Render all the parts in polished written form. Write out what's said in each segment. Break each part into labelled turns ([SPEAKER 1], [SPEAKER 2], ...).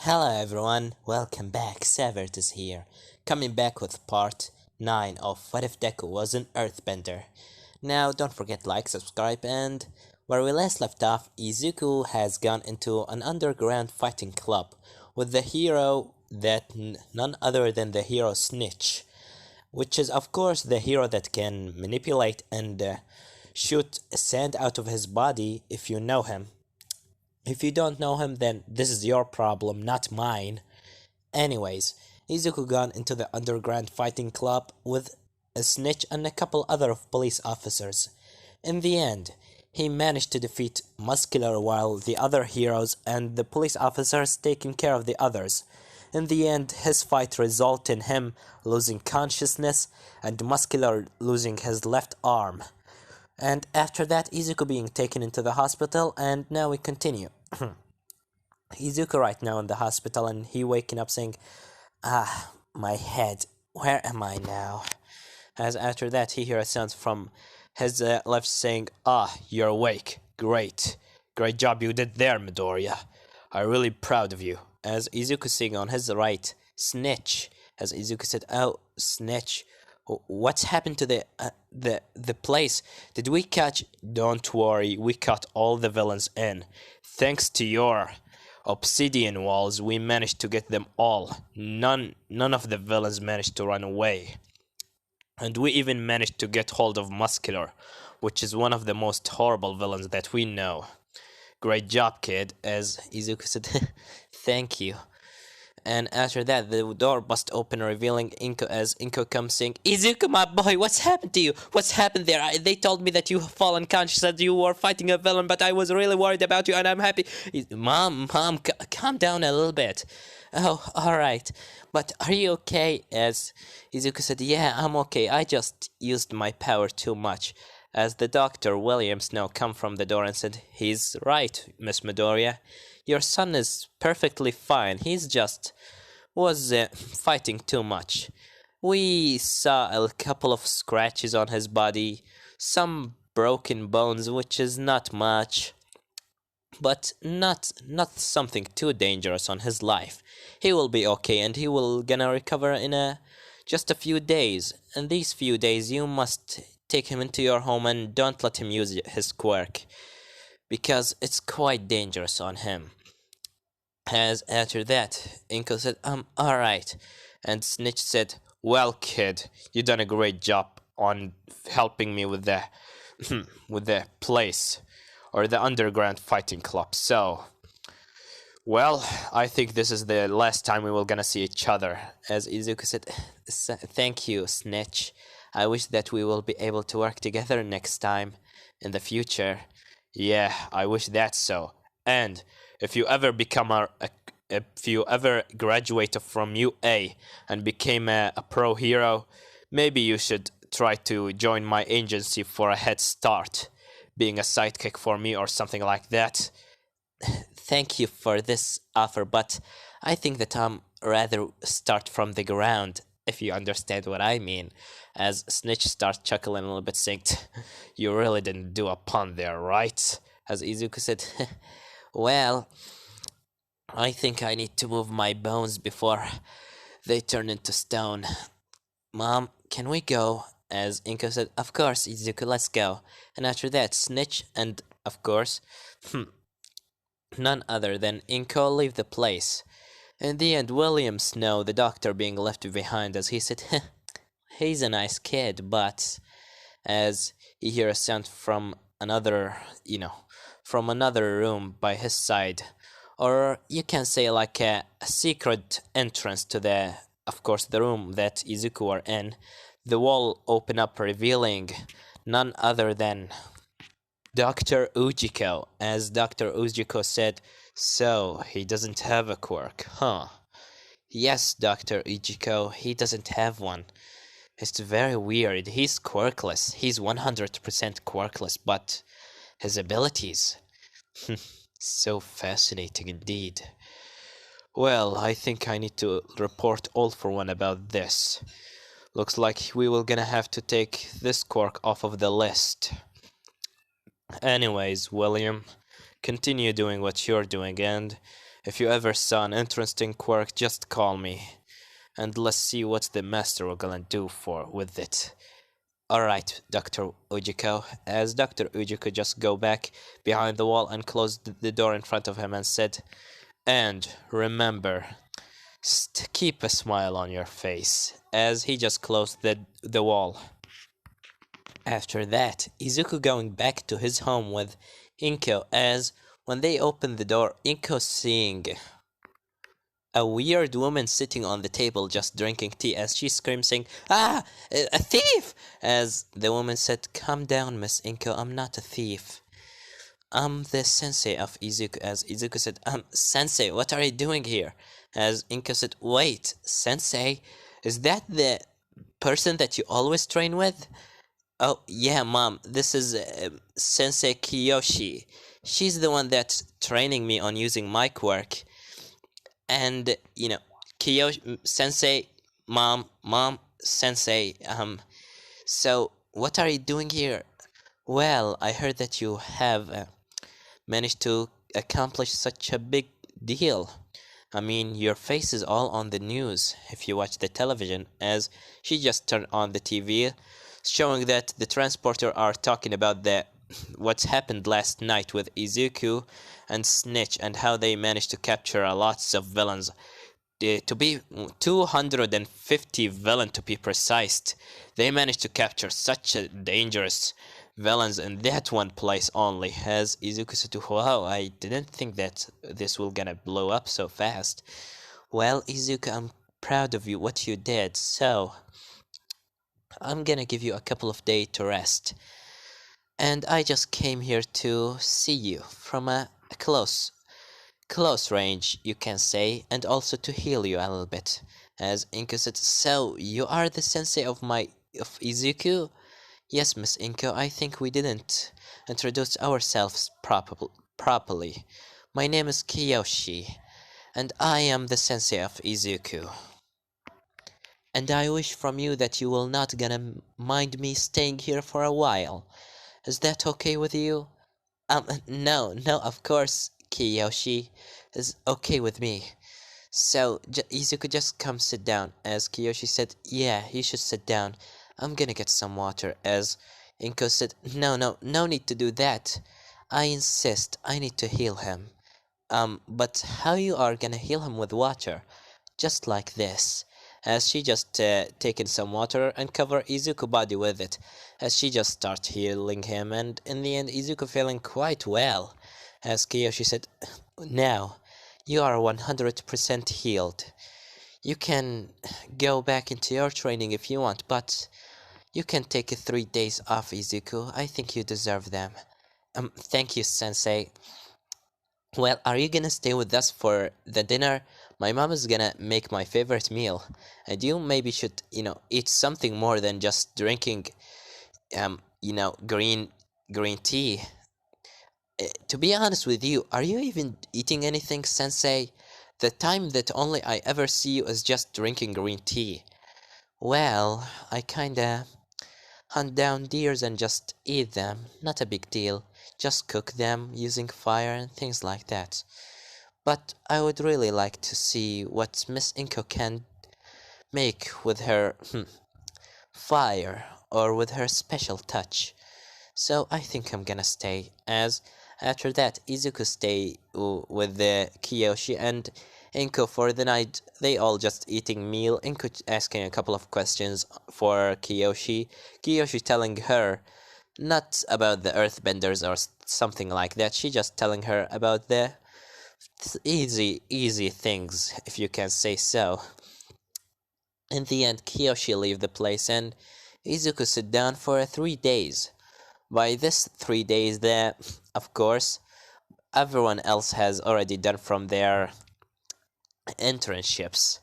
[SPEAKER 1] Hello everyone, welcome back, Savert is here, coming back with part 9 of What If Deku Was an Earthbender. Now don't forget like, subscribe, and where we last left off, Izuku has gone into an underground fighting club with the hero that none other than the hero Snitch, which is of course the hero that can manipulate and shoot sand out of his body if you know him. If you don't know him, then this is your problem, not mine. Anyways, Izuku gone into the underground fighting club with a snitch and a couple other of police officers. In the end, he managed to defeat Muscular while the other heroes and the police officers taking care of the others. In the end, his fight resulted in him losing consciousness and Muscular losing his left arm. And after that, Izuku being taken into the hospital, and now we continue. Izuku right now in the hospital, and he waking up saying, my head, where am I now? As after that, he hears a sound from his left saying, you're awake. Great. Great job you did there, Midoriya. I'm really proud of you. As Izuku saying on his right, Snitch. As Izuku said, oh, Snitch. What's happened to the place? Did we catch? Don't worry, we caught all the villains in. Thanks to your obsidian walls, we managed to get them all. None of the villains managed to run away. And we even managed to get hold of Muscular, which is one of the most horrible villains that we know. Great job, kid, as Izuku said, thank you. And after that, the door bust open, revealing Inko as Inko comes saying, Izuku, my boy, what's happened to you? What's happened there? They told me that you have fallen conscious, that you were fighting a villain, but I was really worried about you, and I'm happy. Mom, calm down a little bit. Oh, alright. But are you okay? As Izuku said, yeah, I'm okay. I just used my power too much. As the Dr. Williams now come from the door and said, he's right, Miss Midoriya. Your son is perfectly fine. He's just was fighting too much. We saw a couple of scratches on his body, some broken bones, which is not much, but not something too dangerous on his life. He will be okay, and he will gonna recover in just a few days. And these few days, you must take him into your home and don't let him use his quirk, because it's quite dangerous on him. As after that, Inko said, alright. And Snitch said, well, kid, you done a great job on helping me with the, with the place, or the underground fighting club. So, well, I think this is the last time we will gonna see each other. As Izuku said, thank you, Snitch. I wish that we will be able to work together next time in the future. Yeah, I wish that so. And if you ever become if you ever graduate from UA and became a pro hero, maybe you should try to join my agency for a head start, being a sidekick for me or something like that. Thank you for this offer, but I think that I'm rather start from the ground, if you understand what I mean. As Snitch starts chuckling a little bit, saying, you really didn't do a pun there, right? As Izuku said, well, I think I need to move my bones before they turn into stone. Mom, can we go? As Inko said, of course, Izuku, let's go. And after that, Snitch and, of course, none other than Inko leave the place. In the end, William Snow, the doctor, being left behind, as he said, he's a nice kid, but as he hears a sound from another, from another room by his side, or you can say like a secret entrance to the, of course, the room that Izuku are in. The wall open up, revealing none other than Dr. Ujiko. As Dr. Ujiko said, so he doesn't have a quirk, huh? Yes, Dr. Ujiko, he doesn't have one. It's very weird. He's quirkless. He's 100% quirkless, but his abilities, so fascinating indeed. Well, I think I need to report All For One about this. Looks like we will gonna have to take this quirk off of the list. Anyways, William, continue doing what you're doing, and If you ever saw an interesting quirk, just call me. And let's see what the master will gonna do for with it. Alright, Dr. Ujiko. As Dr. Ujiko just go back behind the wall and closed the door in front of him and said, and remember, keep a smile on your face, as he just closed the wall. After that, Izuku going back to his home with Inko, as when they opened the door, Inko seeing a weird woman sitting on the table just drinking tea, as she screams saying, "Ah, a thief!" As the woman said, "Calm down, Miss Inko, I'm not a thief. I'm the sensei of Izuku." As Izuku said, "Sensei, what are you doing here?" As Inko said, "Wait, Sensei, is that the person that you always train with?" "Oh, yeah, Mom, this is Sensei Kyoshi. She's the one that's training me on using my quirk." And, Kyoshi, Sensei, Mom, Sensei, so what are you doing here? Well, I heard that you have managed to accomplish such a big deal. I mean, your face is all on the news if you watch the television, as she just turned on the TV, showing that the transporter are talking about what's happened last night with Izuku and Snitch, and how they managed to capture lots of villains. To be 250 villain to be precise. They managed to capture such a dangerous villains in that one place only. As Izuku said, "Wow, I didn't think that this will gonna blow up so fast." "Well, Izuku, I'm proud of you, what you did, so I'm gonna give you a couple of days to rest. And I just came here to see you from a close range, you can say, and also to heal you a little bit." As Inko said, "So you are the sensei of Izuku?" "Yes, Miss Inko, I think we didn't introduce ourselves properly. My name is Kyoshi, and I am the sensei of Izuku. And I wish from you that you will not gonna mind me staying here for a while. Is that okay with you?" No, of course, Kyoshi is okay with me. So, Izuku, just come sit down." As Kyoshi said, "Yeah, you should sit down. I'm gonna get some water." As Inko said, No need to do that. I insist, I need to heal him." But how you are gonna heal him with water? Just like this." As she just taken some water and cover Izuku body with it, as she just start healing him, and in the end Izuku feeling quite well. As Kyoshi said, "Now, you are 100% healed. You can go back into your training if you want, but you can take 3 days off, Izuku. I think you deserve them." Thank you, Sensei. "Well, are you gonna stay with us for the dinner? My mom is gonna make my favorite meal, and you maybe should, eat something more than just drinking, green tea. To be honest with you, are you even eating anything, Sensei? The time that only I ever see you is just drinking green tea." "Well, I kinda hunt down deers and just eat them. Not a big deal. Just cook them using fire and things like that. But I would really like to see what Miss Inko can make with her fire, or with her special touch. So I think I'm gonna stay." As after that, Izuku stay with the Kyoshi and Inko for the night. They all just eating meal. Inko asking a couple of questions for Kyoshi. Kyoshi telling her not about the earthbenders or something like that. She just telling her about the easy things, if you can say so. In the end, Kyoshi leave the place and Izuku sit down for 3 days. By this 3 days, of course, everyone else has already done from their internships.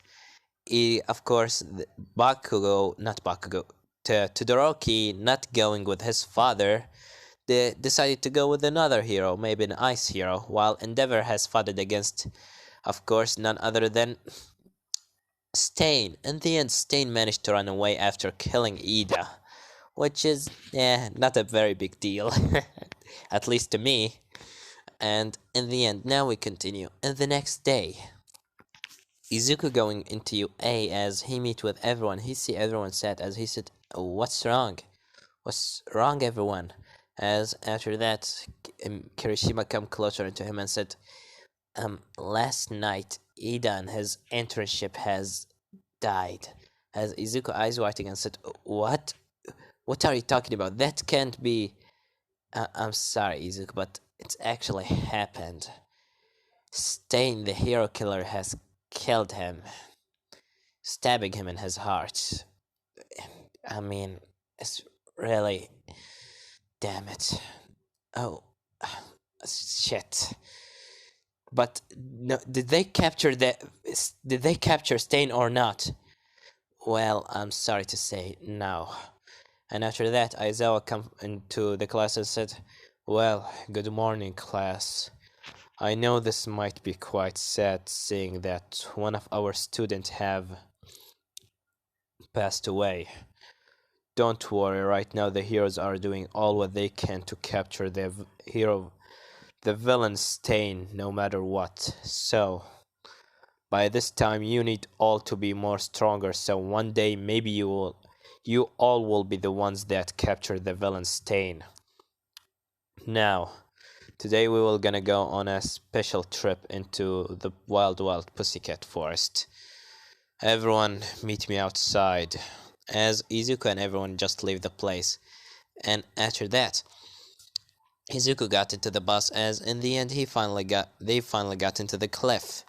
[SPEAKER 1] Of course, not Bakugo, Todoroki not going with his father, they decided to go with another hero, maybe an ice hero, while Endeavor has fought against, of course, none other than Stain. In the end, Stain managed to run away after killing Ida, which is, not a very big deal, at least to me. And in the end, now we continue. And the next day, Izuku going into UA as he meet with everyone. He see everyone sad as he said, "Oh, what's wrong? What's wrong, everyone?" As after that, Kirishima come closer into him and said, last night, Idan, his internship has died." As Izuku eyes whiting and said, "What? What are you talking about? That can't be." I'm sorry, Izuku, but it's actually happened. Stain, the hero killer, has killed him, stabbing him in his heart. I mean, it's really. Damn it. Oh, shit. But no, did they capture Stain or not? Well, I'm sorry to say, no. And after that, Aizawa come into the class and said, "Well, good morning, class. I know this might be quite sad seeing that one of our students have passed away. Don't worry, right now the heroes are doing all what they can to capture the villain Stain, no matter what. So, by this time you need all to be more stronger, so one day maybe you all will be the ones that capture the villain Stain. Now, today we will gonna go on a special trip into the wild pussycat forest. Everyone meet me outside." As Izuku and everyone just leave the place. And after that, Izuku got into the bus as in the end they finally got into the cliff.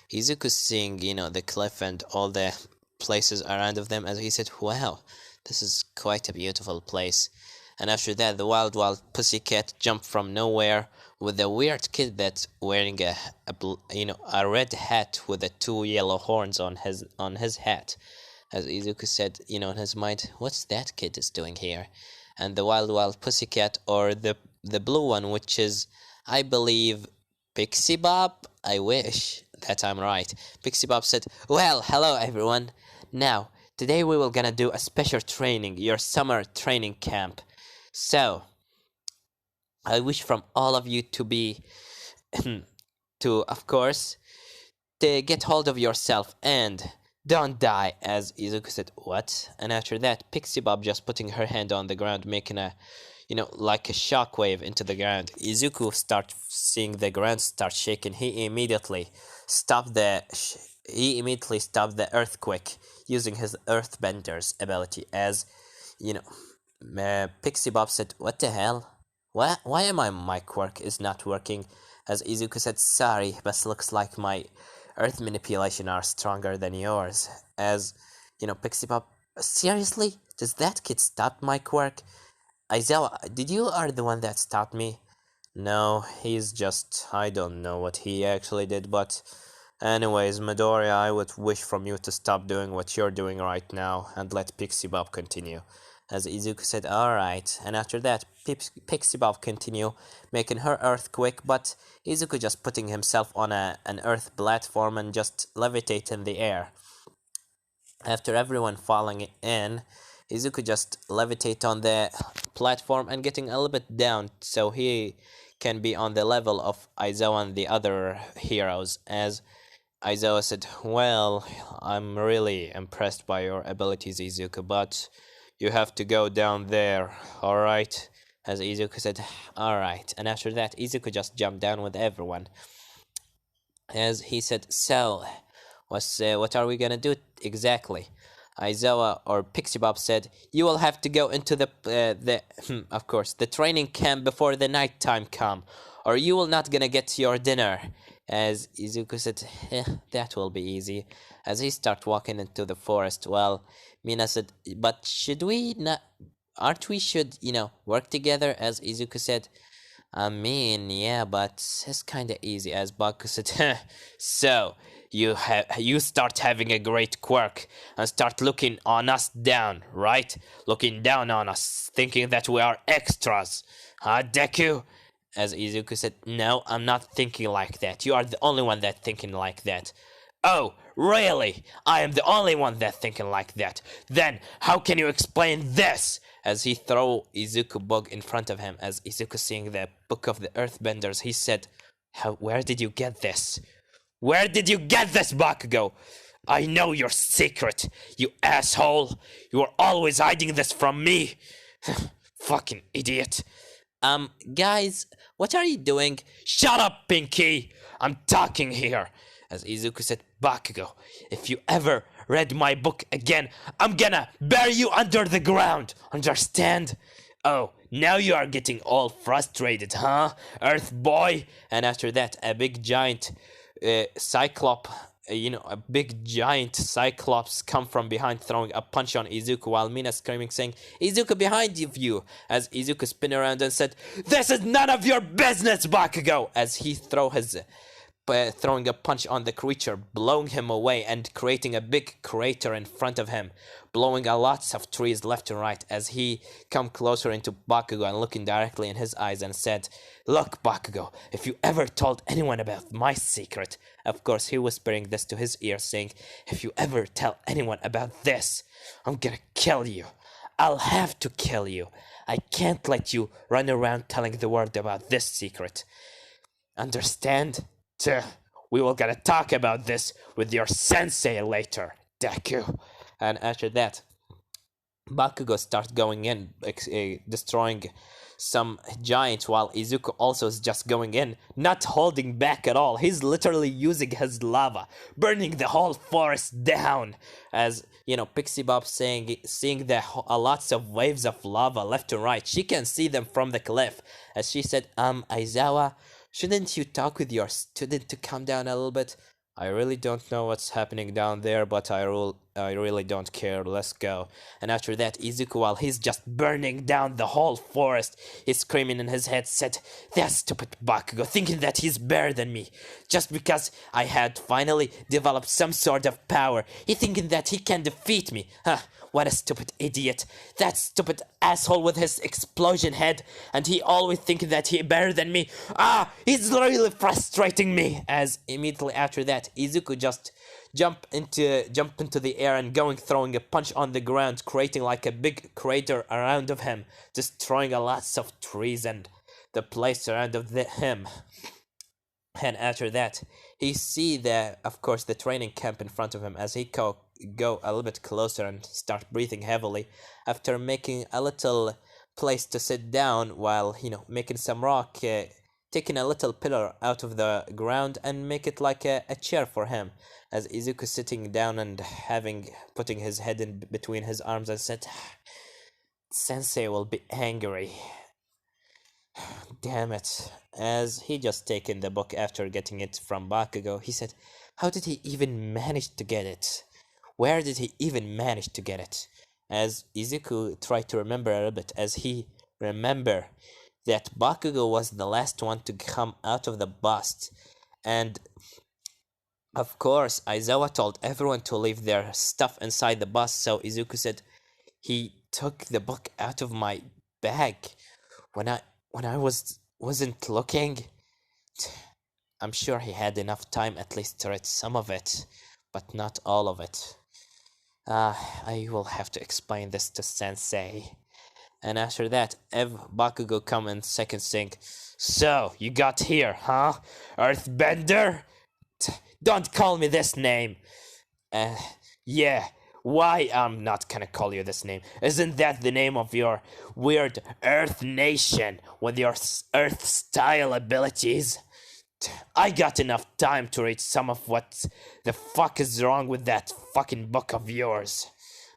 [SPEAKER 1] Izuku seeing, the cliff and all the places around of them as he said, "Wow, this is quite a beautiful place." And after that, the wild pussycat jumped from nowhere with a weird kid that's wearing a red hat with the two yellow horns on his hat. As Izuku said, in his mind, "What's that kid is doing here?" And the wild pussycat, or the blue one, which is, I believe, Pixie Bob. I wish that I'm right. Pixie Bob said, "Well, hello everyone. Now, today we will gonna do a special training, your summer training camp. So, I wish from all of you to be, of course, to get hold of yourself and don't die." As Izuku said, "What?" And after that, Pixie Bob just putting her hand on the ground, making a, like a shockwave into the ground. Izuku start seeing the ground start shaking. He immediately stopped the earthquake using his earthbender's ability. As, Pixie Bob said, "What the hell? Why am my quirk is not working?" As Izuku said, "Sorry, but looks like my earth manipulation are stronger than yours." As, Pixie Bob, "Seriously? Does that kid stop my quirk?" "Aizawa, did you are the one that stopped me?" "No, he's just, I don't know what he actually did, but anyways, Midoriya, I would wish from you to stop doing what you're doing right now and let Pixie Bob continue." As Izuku said, "Alright." And after that, Pixie Bob continue making her earthquake, but Izuku just putting himself on an earth platform and just levitate in the air. After everyone falling in, Izuku just levitate on the platform and getting a little bit down so he can be on the level of Aizawa and the other heroes. As Aizawa said, "Well, I'm really impressed by your abilities, Izuku, but you have to go down there, alright?" As Izuku said, "Alright." And after that, Izuku just jumped down with everyone. As he said, "So, what are we gonna do exactly?" Aizawa or Pixie Bob said, "You will have to go into of course, the training camp before the night time come, or you will not gonna get your dinner." As Izuku said, "That will be easy." As he start walking into the forest, well, Mina said, "But should we not? Aren't we should work together?" As Izuku said, "I mean, yeah, but it's kinda easy." As Baku said, "So you start having a great quirk and start looking on us down, right? Looking down on us, thinking that we are extras, huh, Deku?" As Izuku said, "No, I'm not thinking like that. You are the only one that thinking like that." "Oh, Really? I am the only one that's thinking like that. Then, how can you explain this? As he throw Izuku book in front of him, as Izuku seeing the Book of the Earthbenders, he said, where did you get this? Where did you get this, Bakugo? I know your secret, you asshole. You are always hiding this from me. Fucking idiot. Guys, what are you doing? Shut up, Pinky! I'm talking here. As Izuku said, Bakugo, if you ever read my book again, I'm gonna bury you under the ground. Understand? Oh, now you are getting all frustrated, huh, Earth boy? And after that, a big giant a big giant cyclops come from behind, throwing a punch on Izuku, while Mina screaming, saying, Izuku behind you, as Izuku spin around and said, this is none of your business, Bakugo, as he throwing a punch on the creature, blowing him away and creating a big crater in front of him, blowing a lots of trees left and right, as he come closer into Bakugo and looking directly in his eyes and said, look, Bakugo, if you ever told anyone about my secret, of course he whispering this to his ear, saying, if you ever tell anyone about this, I'm gonna kill you. I'll have to kill you. I can't let you run around telling the world about this secret. Understand? We will gonna talk about this with your sensei later, Deku. And after that, Bakugo starts going in, destroying some giants, while Izuku also is just going in, not holding back at all. He's literally using his lava, burning the whole forest down. As Pixie Bob seeing lots of waves of lava left and right. She can see them from the cliff. As she said, Aizawa, shouldn't you talk with your student to calm down a little bit? I really don't know what's happening down there, but I really don't care. Let's go. And after that, Izuku, while he's just burning down the whole forest, he's screaming in his head, said, that stupid Bakugo, thinking that he's better than me. Just because I had finally developed some sort of power, he thinking that he can defeat me. Huh. What a stupid idiot. That stupid asshole with his explosion head. And he always thinking that he better than me. He's really frustrating me. As immediately after that, Izuku just jump into the air and throwing a punch on the ground, creating like a big crater around of him, destroying a lots of trees and the place around of him. And after that, he see of course, the training camp in front of him, as he go a little bit closer and start breathing heavily after making a little place to sit down while, making some rock, taking a little pillar out of the ground and make it like a chair for him. As Izuku sitting down and putting his head in between his arms and said, Sensei will be angry. Damn it. As he just taken the book after getting it from Bakugo, he said, how did he even manage to get it? Where did he even manage to get it? As Izuku tried to remember a little bit, as he remember that Bakugo was the last one to come out of the bust. And of course, Aizawa told everyone to leave their stuff inside the bus, so Izuku said, he took the book out of my bag when I wasn't looking. I'm sure he had enough time at least to read some of it, but not all of it. I will have to explain this to Sensei. And after that, Bakugo come in second, saying, so, you got here, huh? Earthbender? Don't call me this name. Yeah, why I'm not gonna call you this name? Isn't that the name of your weird Earth Nation with your Earth-style abilities? I got enough time to read some of what the fuck is wrong with that fucking book of yours.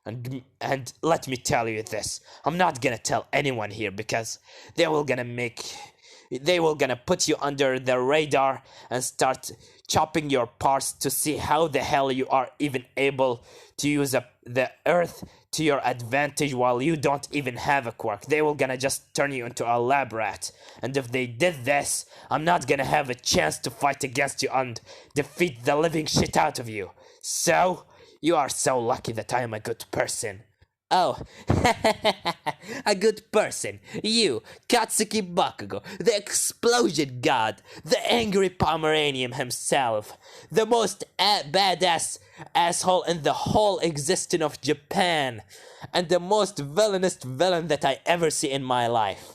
[SPEAKER 1] And let me tell you this, I'm not gonna tell anyone here because they will gonna put you under the radar and start chopping your parts to see how the hell you are even able to use the earth to your advantage while you don't even have a quirk. They will gonna just turn you into a lab rat. And if they did this, I'm not gonna have a chance to fight against you and defeat the living shit out of you. So, you are so lucky that I am a good person. Oh, a good person. You, Katsuki Bakugo, the explosion god, the angry Pomeranian himself, the most badass asshole in the whole existence of Japan, and the most villainous villain that I ever see in my life.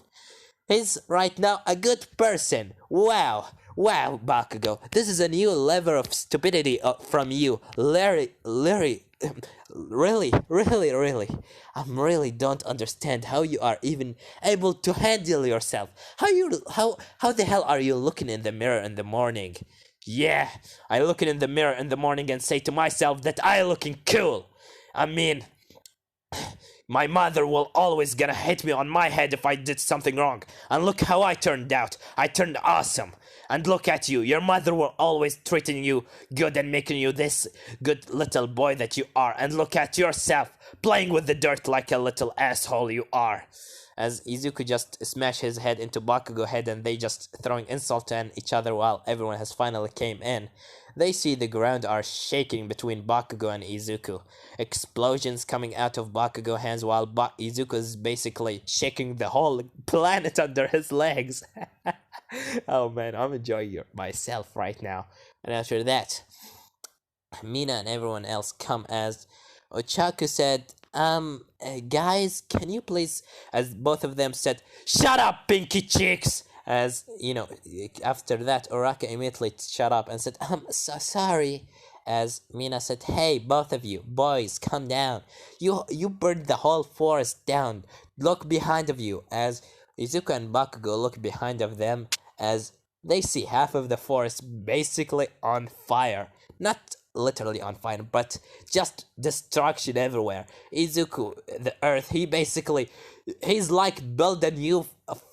[SPEAKER 1] He's right now a good person. Wow. Wow, Bakugo. This is a new level of stupidity from you. Larry, really. I really don't understand how you are even able to handle yourself. How the hell are you looking in the mirror in the morning? Yeah, I look in the mirror in the morning and say to myself that I looking cool. I mean, my mother will always gonna hit me on my head if I did something wrong. And look how I turned out. I turned awesome. And look at you. Your mother will always treating you good and making you this good little boy that you are. And look at yourself, playing with the dirt like a little asshole you are. As Izuku just smash his head into Bakugo's head and they just throwing insult at each other while everyone has finally came in. They see the ground are shaking between Bakugo and Izuku. Explosions coming out of Bakugo's hands while Izuku is basically shaking the whole planet under his legs. Oh man, I'm enjoying myself right now. And after that, Mina and everyone else come as Ochaku said, guys, can you please, as both of them said, shut up, pinky cheeks! As, you know, after that, Uraka immediately shut up and said, so sorry. As Mina said, hey, both of you, boys, come down. You burned the whole forest down. Look behind of you. As Izuku and Bakugo look behind of them, as they see half of the forest basically on fire. Not literally on fire, but just destruction everywhere. Izuku, the earth, he's like build a new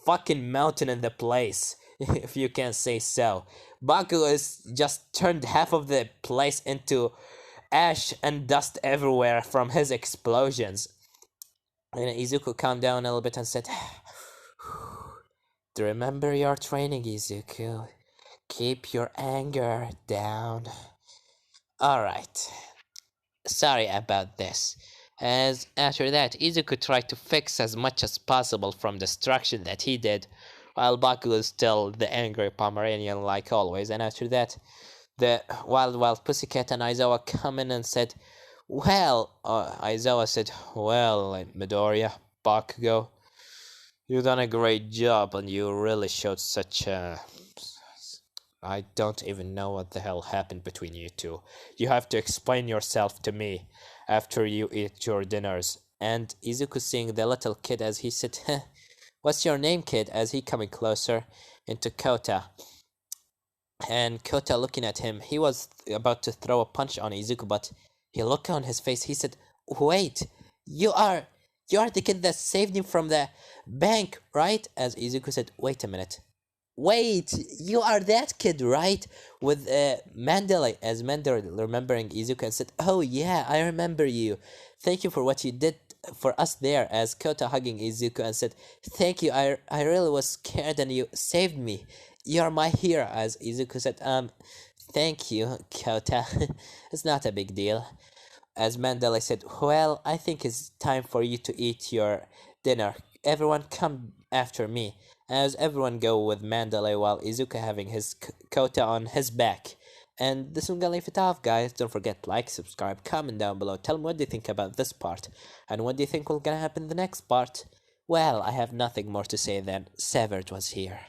[SPEAKER 1] fucking mountain in the place, if you can say so. Bakugo is just turned half of the place into ash and dust everywhere from his explosions. And Izuku calmed down a little bit and said, remember your training, Izuku. Keep your anger down. Alright. Sorry about this. As after that, Izuku tried to fix as much as possible from destruction that he did, while Bakugo is still the angry Pomeranian like always. And after that, the Wild Pussycat and Aizawa come in and said, well, Aizawa said, well, Midoriya, Bakugo, you done a great job and you really showed such a... I don't even know what the hell happened between you two. You have to explain yourself to me after you eat your dinners. And Izuku seeing the little kid as he said, what's your name, kid? As he coming closer into Kota. And Kota looking at him, he was about to throw a punch on Izuku, but he looked on his face, he said, wait, you are the kid that saved him from the bank, right? As Izuku said, wait a minute. Wait, you are that kid, right? With Mandalay, as Mandalay remembering Izuku and said, oh yeah, I remember you. Thank you for what you did for us there. As Kota hugging Izuku and said, thank you, I really was scared and you saved me. You're my hero. As Izuku said, thank you, Kota. It's not a big deal. As Mandalay said, well, I think it's time for you to eat your dinner. Everyone come after me. As everyone go with Mandalay while Izuku having his Kota on his back. And this one gonna leave it off, guys. Don't forget like, subscribe, comment down below. Tell me what do you think about this part. And what do you think will gonna happen in the next part? Well, I have nothing more to say than Severed was here.